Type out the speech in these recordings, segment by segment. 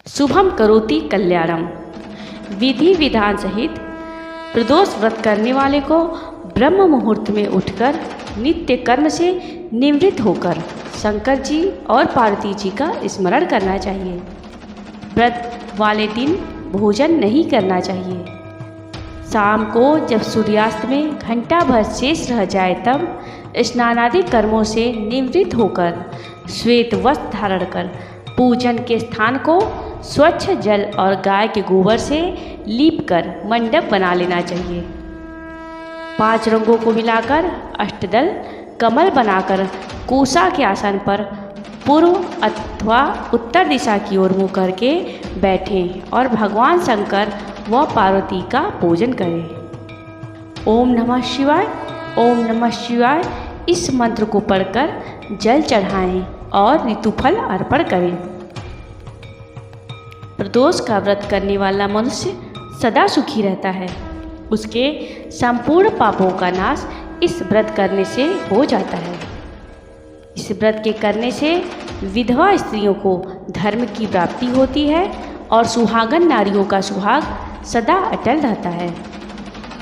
शुभम करोति कल्याणम। विधि विधान सहित प्रदोष व्रत करने वाले को ब्रह्म मुहूर्त में उठकर नित्य कर्म से निवृत्त होकर शंकर जी और पार्वती जी का स्मरण करना चाहिए। व्रत वाले दिन भोजन नहीं करना चाहिए। शाम को जब सूर्यास्त में घंटा भर शेष रह जाए तब स्नानादि कर्मों से निवृत्त होकर श्वेत वस्त्र धारण कर पूजन के स्थान को स्वच्छ जल और गाय के गोबर से लीप कर मंडप बना लेना चाहिए। 5 रंगों को मिलाकर अष्टदल कमल बनाकर कोसा के आसन पर पूर्व अथवा उत्तर दिशा की ओर मुँह करके बैठें और भगवान शंकर व पार्वती का पूजन करें। ओम नमः शिवाय, ओम नमः शिवाय इस मंत्र को पढ़कर जल चढ़ाएं और ऋतुफल अर्पण करें। प्रदोष का व्रत करने वाला मनुष्य सदा सुखी रहता है। उसके संपूर्ण पापों का नाश इस व्रत करने से हो जाता है। इस व्रत के करने से विधवा स्त्रियों को धर्म की प्राप्ति होती है और सुहागन नारियों का सुहाग सदा अटल रहता है।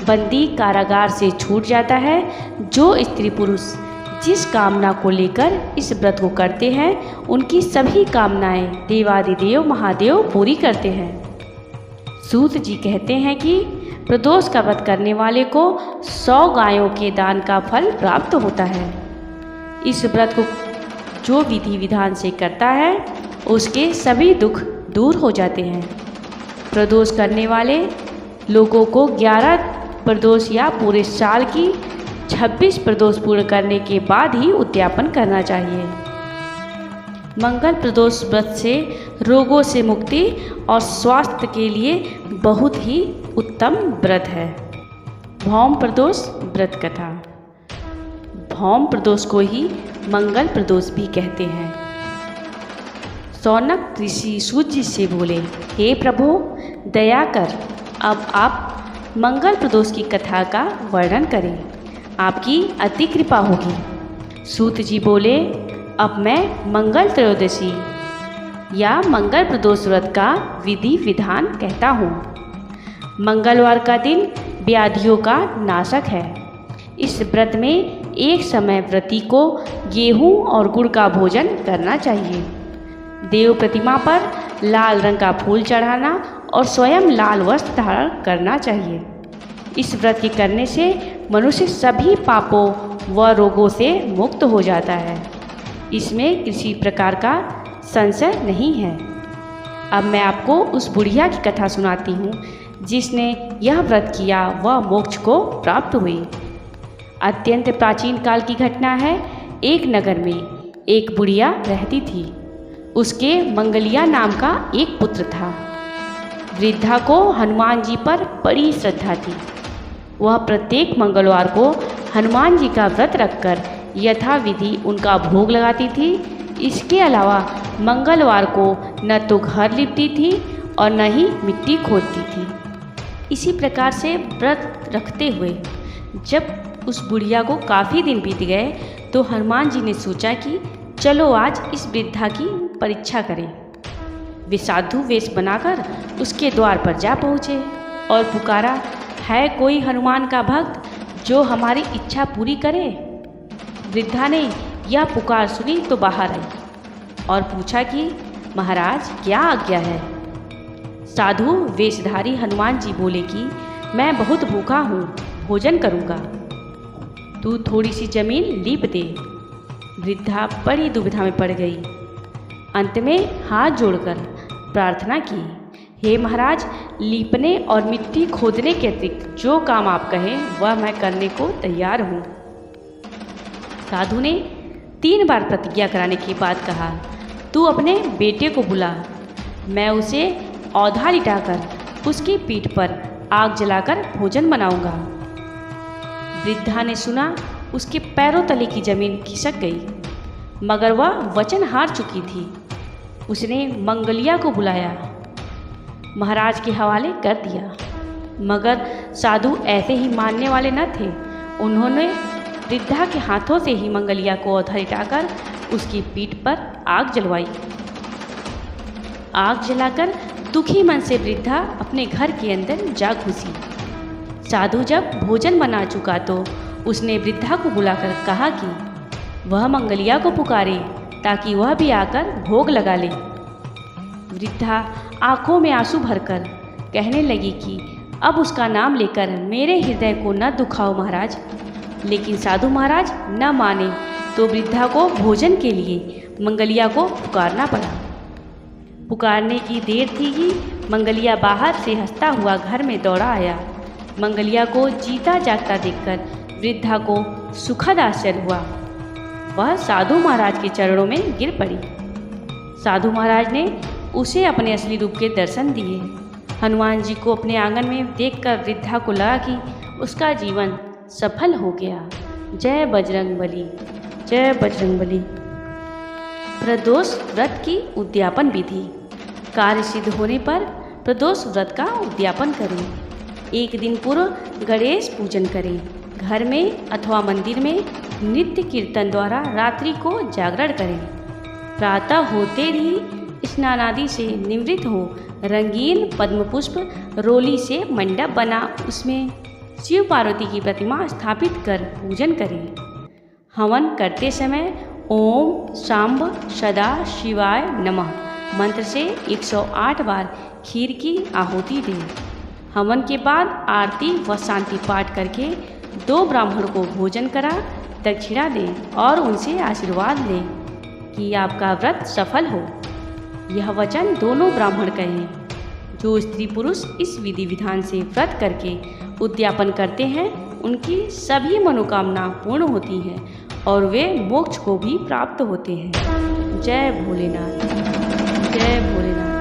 बंदी कारागार से छूट जाता है। जो स्त्री पुरुष जिस कामना को लेकर इस व्रत को करते हैं उनकी सभी कामनाएं देवादिदेव महादेव पूरी करते हैं। सूत जी कहते हैं कि प्रदोष का व्रत करने वाले को 100 गायों के दान का फल प्राप्त होता है। इस व्रत को जो विधि विधान से करता है उसके सभी दुख दूर हो जाते हैं। प्रदोष करने वाले लोगों को 11 प्रदोष या पूरे साल की 26 प्रदोष पूर्ण करने के बाद ही उद्यापन करना चाहिए। मंगल प्रदोष व्रत से रोगों से मुक्ति और स्वास्थ्य के लिए बहुत ही उत्तम व्रत है। भौम प्रदोष व्रत कथा। भौम प्रदोष को ही मंगल प्रदोष भी कहते हैं। सौनक ऋषि सूर्य से बोले, हे प्रभु दया कर, अब आप मंगल प्रदोष की कथा का वर्णन करें, आपकी अति कृपा होगी। सूत जी बोले, अब मैं मंगल त्रयोदशी या मंगल प्रदोष व्रत का विधि विधान कहता हूँ। मंगलवार का दिन व्याधियों का नाशक है। इस व्रत में एक समय व्रती को गेहूँ और गुड़ का भोजन करना चाहिए। देव प्रतिमा पर लाल रंग का फूल चढ़ाना और स्वयं लाल वस्त्र धारण करना चाहिए। इस व्रत के करने से मनुष्य सभी पापों व रोगों से मुक्त हो जाता है। इसमें किसी प्रकार का संशय नहीं है। अब मैं आपको उस बुढ़िया की कथा सुनाती हूँ जिसने यह व्रत किया वह मोक्ष को प्राप्त हुई। अत्यंत प्राचीन काल की घटना है। एक नगर में एक बुढ़िया रहती थी। उसके मंगलिया नाम का एक पुत्र था। वृद्धा को हनुमान जी पर बड़ी श्रद्धा थी। वह प्रत्येक मंगलवार को हनुमान जी का व्रत रखकर यथाविधि उनका भोग लगाती थी। इसके अलावा मंगलवार को न तो घर लिपती थी और न ही मिट्टी खोदती थी। इसी प्रकार से व्रत रखते हुए जब उस बुढ़िया को काफ़ी दिन बीत गए तो हनुमान जी ने सोचा कि चलो आज इस वृद्धा की परीक्षा करें। वे साधु वेश बनाकर उसके द्वार पर जा पहुँचे और पुकारा, है कोई हनुमान का भक्त जो हमारी इच्छा पूरी करे? वृद्धा ने यह पुकार सुनी तो बाहर आई और पूछा कि महाराज क्या आज्ञा है? साधु वेशधारी हनुमान जी बोले कि मैं बहुत भूखा हूँ, भोजन करूँगा, तू थोड़ी सी जमीन लीप दे। वृद्धा बड़ी दुविधा में पड़ गई। अंत में हाथ जोड़कर प्रार्थना की, हे महाराज, लीपने और मिट्टी खोदने के अतिरिक्त जो काम आप कहें वह मैं करने को तैयार हूँ। साधु ने 3 बार प्रतिज्ञा कराने के बाद कहा, तू अपने बेटे को बुला, मैं उसे औधा लिटाकर उसकी पीठ पर आग जलाकर भोजन बनाऊंगा। वृद्धा ने सुना, उसके पैरों तले की जमीन खिसक गई, मगर वह वचन हार चुकी थी। उसने मंगलिया को बुलाया, महाराज के हवाले कर दिया, मगर साधु ऐसे ही मानने वाले न थे। उन्होंने वृद्धा के हाथों से ही मंगलिया को औधा लिटाकर उसकी पीठ पर आग जलवाई। आग जलाकर दुखी मन से वृद्धा अपने घर के अंदर जा घुसी। साधु जब भोजन बना चुका तो उसने वृद्धा को बुलाकर कहा कि वह मंगलिया को पुकारे ताकि वह भी आकर भोग लगा ले। वृद्धा आंखों में आंसू भरकर कहने लगी कि अब उसका नाम लेकर मेरे हृदय को न दुखाओ महाराज। लेकिन साधु महाराज न माने तो वृद्धा को भोजन के लिए मंगलिया को पुकारना पड़ा। पुकारने की देर थी कि मंगलिया बाहर से हंसता हुआ घर में दौड़ा आया। मंगलिया को जीता जागता देखकर वृद्धा को सुखद आश्चर्य हुआ। वह साधु महाराज के चरणों में गिर पड़ी। साधु महाराज ने उसे अपने असली रूप के दर्शन दिए। हनुमान जी को अपने आंगन में देखकर वृद्धा को लगा कि उसका जीवन सफल हो गया। जय बजरंगबली, जय बजरंगबली। प्रदोष व्रत की उद्यापन विधि। कार्य सिद्ध होने पर प्रदोष व्रत का उद्यापन करें। एक दिन पूर्व गणेश पूजन करें। घर में अथवा मंदिर में नित्य कीर्तन द्वारा रात्रि को जागरण करें। प्रातः होते ही स्नान आदि से निवृत्त हो रंगीन पद्म पुष्प रोली से मंडप बना उसमें शिव पार्वती की प्रतिमा स्थापित कर पूजन करें। हवन करते समय ओम सांब सदा शिवाय नमः मंत्र से 108 बार खीर की आहुति दें। हवन के बाद आरती व शांति पाठ करके 2 ब्राह्मण को भोजन करा दक्षिणा दें और उनसे आशीर्वाद लें कि आपका व्रत सफल हो। यह वचन दोनों ब्राह्मण कहें। जो स्त्री पुरुष इस विधि विधान से व्रत करके उद्यापन करते हैं उनकी सभी मनोकामना पूर्ण होती हैं और वे मोक्ष को भी प्राप्त होते हैं। जय भोलेनाथ, जय भोलेनाथ।